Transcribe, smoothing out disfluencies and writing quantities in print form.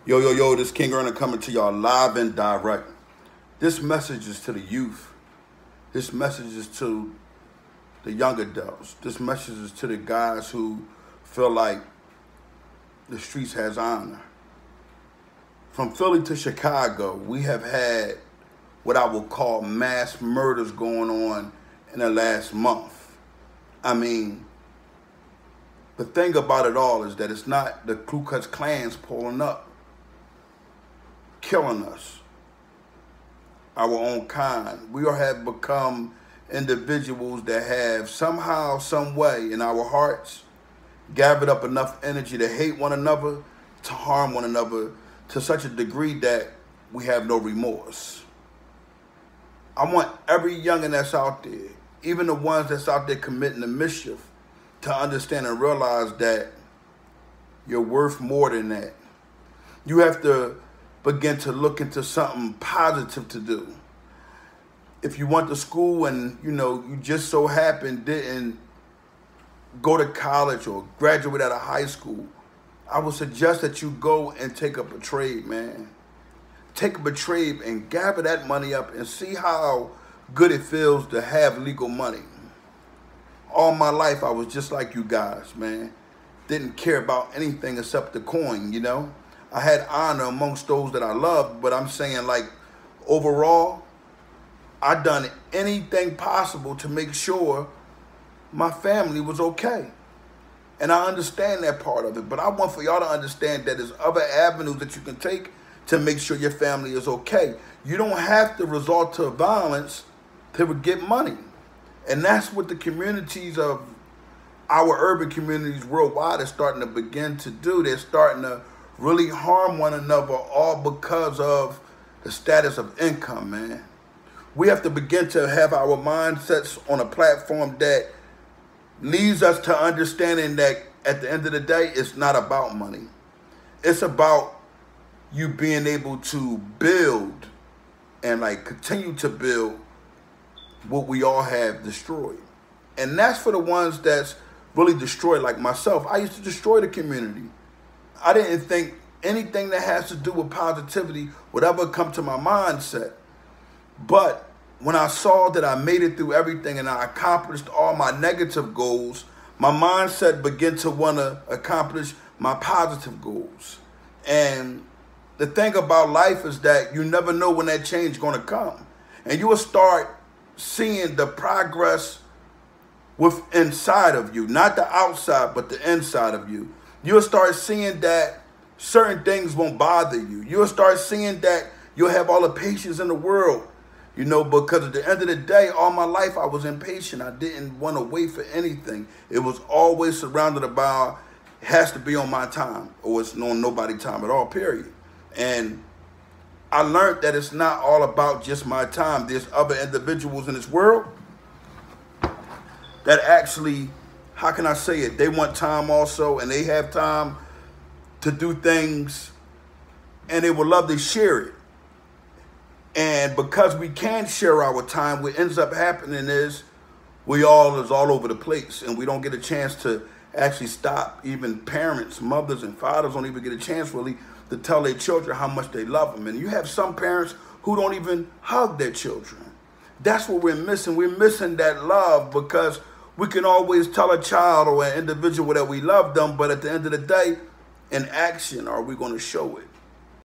Yo, yo, yo, this Kingearner coming to y'all live and direct. This message is to the youth. This message is to the young adults. This message is to the guys who feel like the streets has honor. From Philly to Chicago, we have had what I would call mass murders going on in the last month. I mean, the thing about it all is that it's not the Ku Klux Klans pulling up, killing us, our own kind. We all have become individuals that have somehow, some way in our hearts gathered up enough energy to hate one another, to harm one another to such a degree that we have no remorse. I want every youngin' that's out there, even the ones that's out there committing the mischief, to understand and realize that you're worth more than that. You have to begin to look into something positive to do. If you went to school and you just so happen didn't go to college or graduate out of high school, I would suggest that you go and take up a trade, man. Take up a trade and gather that money up and see how good it feels to have legal money. All my life, I was just like you guys, man. Didn't care about anything except the coin, I had honor amongst those that I loved, but I'm saying, like, overall, I done anything possible to make sure my family was okay. And I understand that part of it, but I want for y'all to understand that there's other avenues that you can take to make sure your family is okay. You don't have to resort to violence to get money. And that's what the communities of our urban communities worldwide are starting to begin to do. They're starting to really harm one another, all because of the status of income, man. We have to begin to have our mindsets on a platform that leads us to understanding that at the end of the day, it's not about money. It's about you being able to build and continue to build what we all have destroyed. And that's for the ones that's really destroyed, like myself. I used to destroy the community. I didn't think anything that has to do with positivity would ever come to my mindset. But when I saw that I made it through everything and I accomplished all my negative goals, my mindset began to want to accomplish my positive goals. And the thing about life is that you never know when that change is going to come. And you will start seeing the progress with inside of you, not the outside, but the inside of you. You'll start seeing that certain things won't bother you. You'll start seeing that you'll have all the patience in the world, because at the end of the day, all my life I was impatient. I didn't want to wait for anything. It was always surrounded about, it has to be on my time, or it's on nobody's time at all, period. And I learned that it's not all about just my time. There's other individuals in this world that actually, how can I say it? They want time also, and they have time to do things, and they would love to share it. And because we can't share our time, what ends up happening is we all is all over the place, and we don't get a chance to actually stop. Even parents, mothers, and fathers don't even get a chance really to tell their children how much they love them. And you have some parents who don't even hug their children. That's what we're missing. We're missing that love, because we can always tell a child or an individual that we love them, but at the end of the day, in action, are we going to show it?